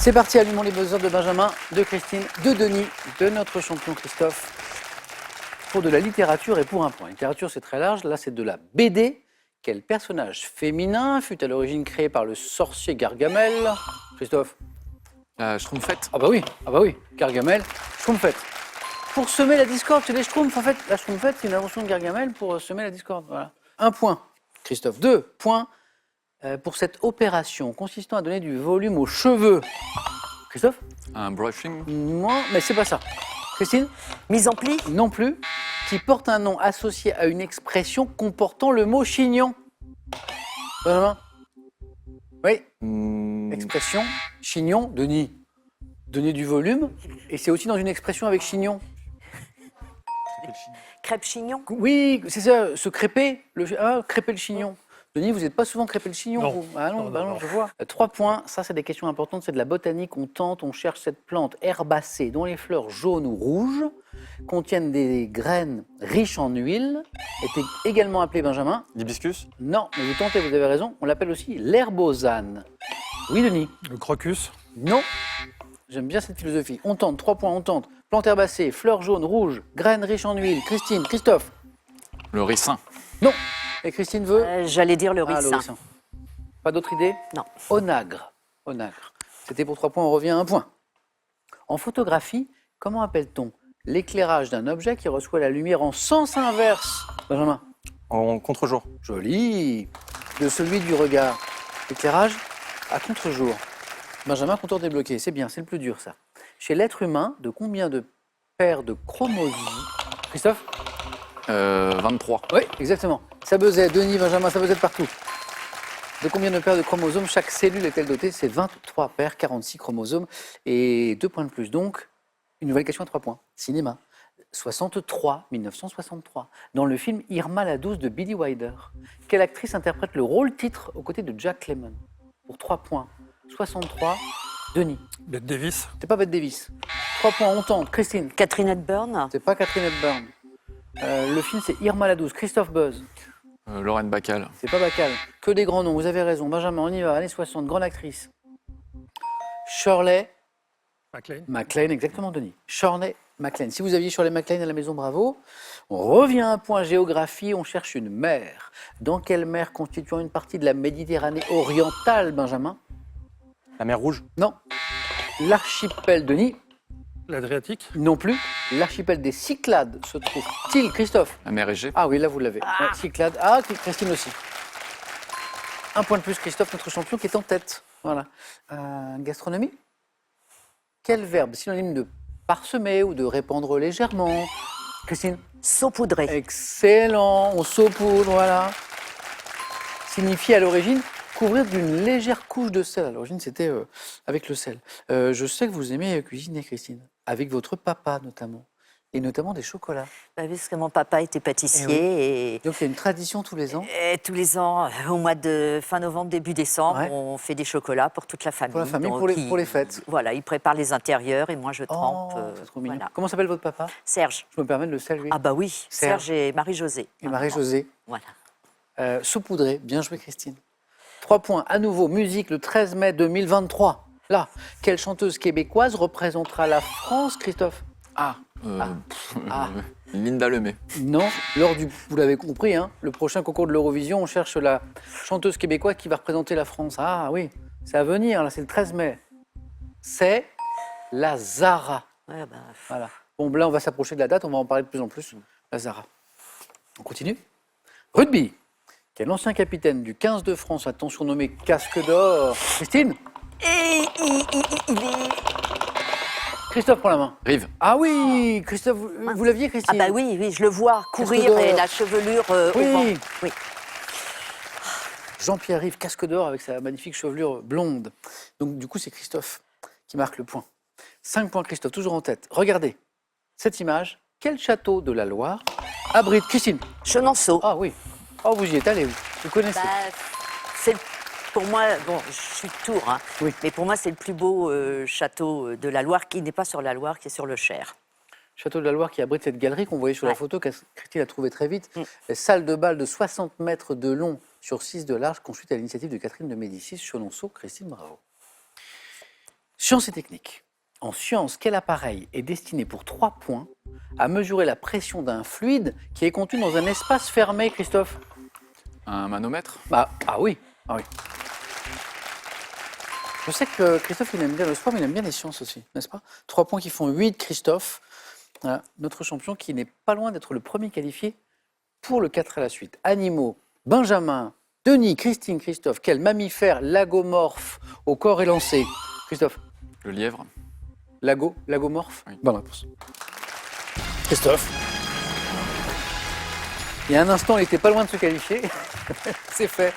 C'est parti, allumons les buzzers de Benjamin, de Christine, de Denis, de notre champion Christophe. Pour de la littérature et pour un point. Littérature, c'est très large. Là, c'est de la BD. Quel personnage féminin fut à l'origine créé par le sorcier Gargamel? Christophe? La Schtroumpfette. Ah bah oui, Gargamel, Schtroumpfette. Pour semer la discorde chez les Schtroumpfs, en fait, la Schtroumpfette, c'est une invention de Gargamel pour semer la discorde. Voilà. Un point, Christophe. 2 points pour cette opération consistant à donner du volume aux cheveux. Christophe? Un brushing. Non, mais c'est pas ça. Christine? Mise en pli? Non plus. Qui porte un nom associé à une expression comportant le mot chignon. Benjamin? Oui. Expression, chignon, Denis. Donner du volume. Et c'est aussi dans une expression avec chignon. Crêpe chignon? Oui, c'est ça, se crêper, crêper le chignon. Denis, vous n'êtes pas souvent crêpé le chignon, Non. vous? Ah non, Non. je vois. 3 points, ça c'est des questions importantes, c'est de la botanique, on tente, on cherche cette plante herbacée dont les fleurs jaunes ou rouges contiennent des graines riches en huile, était également appelée Benjamin. L'hibiscus. Non, mais vous tentez, vous avez raison, on l'appelle aussi l'herbosane. Oui, Denis? Le crocus. Non. J'aime bien cette philosophie. On tente, 3 points, on tente. Plante herbacée, fleurs jaunes, rouges, graines riches en huile. Christine, Christophe? Le ricin. Non. Et Christine veut? J'allais dire le Ah, ricin. le ricin. Pas d'autre idée? Non. Onagre. Onagre. C'était pour 3 points, on revient à 1 point. En photographie, comment appelle-t-on l'éclairage d'un objet qui reçoit la lumière en sens inverse? Benjamin? En contre-jour. Joli. De celui du regard. Éclairage à contre-jour. Benjamin, compteur débloqué. C'est bien, c'est le plus dur, ça. Chez l'être humain, de combien de paires de chromosomes? Christophe? 23. Oui, exactement. Ça buzzait, Denis, Benjamin, ça buzzait de partout. De combien de paires de chromosomes chaque cellule est-elle dotée? C'est 23 paires, 46 chromosomes et 2 points de plus. Donc, une nouvelle question à 3 points. Cinéma. 1963, dans le film Irma la douce de Billy Wilder. Quelle actrice interprète le rôle titre aux côtés de Jack Lemmon? Pour 3 points. 63, Denis. Bette Davis. C'est pas Bette Davis. 3 points, on tente. Christine. Catherine Hepburn? C'est pas Catherine Hepburn. Le film, c'est Irma la douce. Christophe Buzz. Lorraine Bacall. C'est pas Bacall. Que des grands noms, vous avez raison. Benjamin, on y va. Années 60, grande actrice. Shirley MacLaine, exactement, Denis. Shirley MacLaine. Si vous aviez Shirley MacLaine à la maison, bravo. On revient à un point géographie, on cherche une mer. Dans quelle mer constituant une partie de la Méditerranée orientale, Benjamin? La mer Rouge. Non. L'archipel, Denis? L'Adriatique. Non plus. L'archipel des Cyclades se trouve-t-il, Christophe? La mer Égée. Ah oui, là vous l'avez. Ouais, Cyclades. Ah, Christine aussi. 1 point de plus, Christophe, notre champion qui est en tête. Voilà. Gastronomie? Quel verbe synonyme de parsemer ou de répandre légèrement? Christine? Saupoudré. Excellent, on saupoudre, voilà. Signifie à l'origine couvrir d'une légère couche de sel. À l'origine, c'était avec le sel. Je sais que vous aimez cuisiner, Christine, avec votre papa notamment, et notamment des chocolats. Bah, parce que mon papa était pâtissier Donc il y a une tradition tous les ans. et tous les ans, au mois de fin novembre, début décembre, Ouais. on fait des chocolats pour toute la famille. Pour la famille, Donc, pour les fêtes. Voilà, il prépare les intérieurs et moi je trempe. Oh, c'est trop mignon. voilà. Comment s'appelle votre papa? Serge. Je me permets de le saluer. Ah bah oui, Serge. Serge et Marie-Josée. Et Marie-Josée. Voilà. Saupoudré, bien joué Christine. 3 points, à nouveau, musique le 13 mai 2023. Là, quelle chanteuse québécoise représentera la France, Christophe? Ah. Ah. Linda Lemay. Non, vous l'avez compris, hein, le prochain concours de l'Eurovision, on cherche la chanteuse québécoise qui va représenter la France. Ah oui, c'est à venir, là, c'est le 13 mai. C'est la Zara. Ouais, bah, Voilà. Bon, là, on va s'approcher de la date, on va en parler de plus en plus. La Zara. On continue. Rugby. Quel ancien capitaine du 15 de France a-t-on surnommé Casque d'Or? Christine? Et il est... Christophe prend la main. Rive. Ah oui, Christophe, vous l'aviez, Ah Christine? bah oui, oui, je le vois courir d'or. et la chevelure au Oui. vent. Oui. Jean-Pierre Rive, casque d'or avec sa magnifique chevelure blonde. Donc du coup, c'est Christophe qui marque le point. 5 points, Christophe, toujours en tête. Regardez cette image. Quel château de la Loire abrite Christine? Chenonceau. Ah oui. Oh, vous y êtes allé, vous connaissez. Bah, c'est pour moi, bon, je suis de Tours, hein, Oui. mais pour moi, c'est le plus beau château de la Loire, qui n'est pas sur la Loire, qui est sur le Cher. Château de la Loire qui abrite cette galerie qu'on voyait sur la Ouais. photo, que Christine a trouvée très vite. Salle de bal de 60 mètres de long sur 6 de large, construite à l'initiative de Catherine de Médicis, Chenonceau. Christine, bravo. Sciences et techniques. En sciences, quel appareil est destiné pour 3 points à mesurer la pression d'un fluide qui est contenu dans un espace fermé, Christophe? Un manomètre. Ah oui, ah oui. Je sais que Christophe, il aime bien le sport, mais il aime bien les sciences aussi, n'est-ce pas? 3 points qui font 8, Christophe. Voilà, notre champion qui n'est pas loin d'être le premier qualifié pour le 4 à la suite. Animaux, Benjamin, Denis, Christine, Christophe, quel mammifère lagomorphe au corps élancé? Christophe, Le lièvre. lagomorphe? Oui. Bonne réponse. Christophe. Il y a un instant, il n'était pas loin de se qualifier. C'est fait.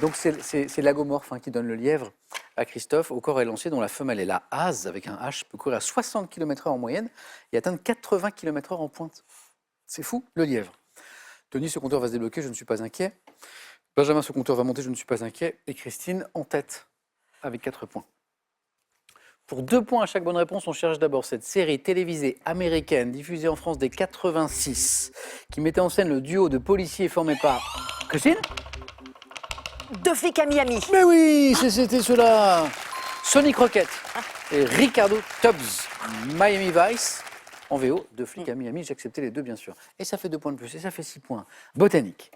Donc c'est lagomorphe qui donne le lièvre à Christophe, au corps élancé dont la femelle est la hase, avec un H, peut courir à 60 km/h en moyenne et atteindre 80 km/h en pointe. C'est fou, le lièvre. Denis, ce compteur va se débloquer, je ne suis pas inquiet. Benjamin, ce compteur va monter, je ne suis pas inquiet. Et Christine, en tête, avec 4 points. Pour 2 points à chaque bonne réponse, on cherche d'abord cette série télévisée américaine diffusée en France dès 86, qui mettait en scène le duo de policiers formé par... Christine? 2 flics à Miami. Mais oui, c'était cela. Sonny Crockett et Ricardo Tubbs, Miami Vice, en VO, 2 flics à Miami, j'ai accepté les 2 bien sûr. Et ça fait 2 points de plus, et ça fait 6 points. Botanique.